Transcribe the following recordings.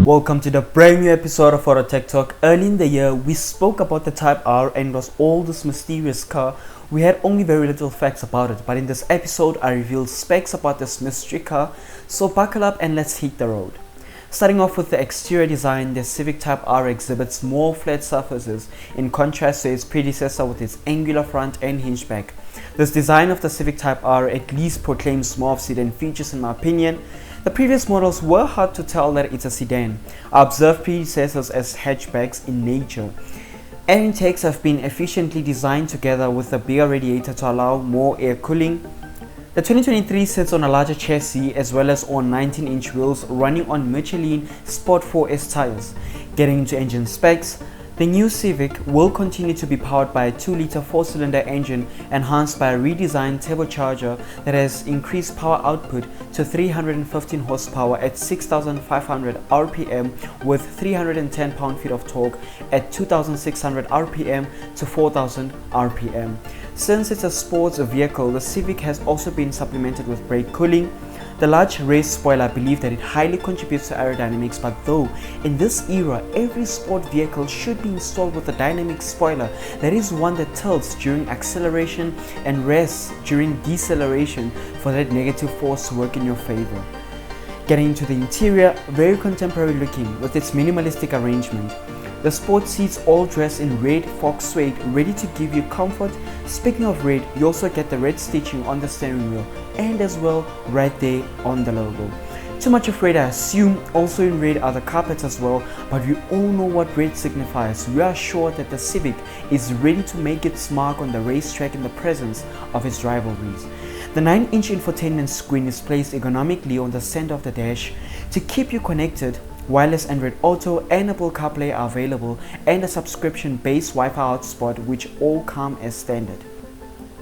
Welcome to the brand new episode of Auto Tech Talk. Early in the year, we spoke about the Type R and it was all this mysterious car. We had only very little facts about it, but in this episode, I revealed specs about this mystery car. So buckle up and let's hit the road. Starting off with the exterior design, the Civic Type R exhibits more flat surfaces in contrast to its predecessor with its angular front and hingeback. This design of the Civic Type R at least proclaims more of sedan features in my opinion. The previous models were hard to tell that it's a sedan. I observed predecessors as hatchbacks in nature. Air intakes have been efficiently designed together with a bigger radiator to allow more air cooling. The 2023 sits on a larger chassis as well as on 19-inch wheels running on Michelin Sport 4S tires. Getting into engine specs, the new Civic will continue to be powered by a 2-liter 4-cylinder engine enhanced by a redesigned turbocharger that has increased power output to 315 horsepower at 6,500 RPM with 310 pound-feet of torque at 2,600 RPM to 4,000 RPM. Since it's a sports vehicle, the Civic has also been supplemented with brake cooling. The large race spoiler, I believe that it highly contributes to aerodynamics, but though in this era every sport vehicle should be installed with a dynamic spoiler, that is one that tilts during acceleration and rests during deceleration for that negative force to work in your favor. Getting into the interior, very contemporary looking with its minimalistic arrangement. The sport seats all dressed in red fox suede, ready to give you comfort. Speaking of red, you also get the red stitching on the steering wheel and as well right there on the logo. Too much of red, I assume. Also in red are the carpets as well, but we all know what red signifies. We are sure that the Civic is ready to make its mark on the racetrack in the presence of its rivalries. The 9-inch infotainment screen is placed ergonomically on the center of the dash to keep you connected. Wireless Android Auto and Apple CarPlay are available, and a subscription-based Wi-Fi hotspot which all come as standard.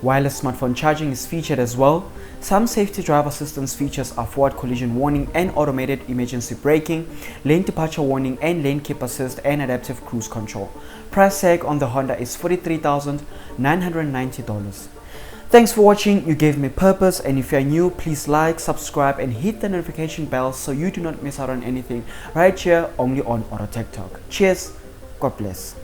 Wireless smartphone charging is featured as well. Some safety driver assistance features are forward collision warning and automated emergency braking, lane departure warning and lane keep assist and adaptive cruise control. Price tag on the Honda is $43,990. Thanks for watching, you gave me purpose, and if you are new, please like, subscribe and hit the notification bell so you do not miss out on anything right here only on Auto Tech Talk. Cheers, God bless.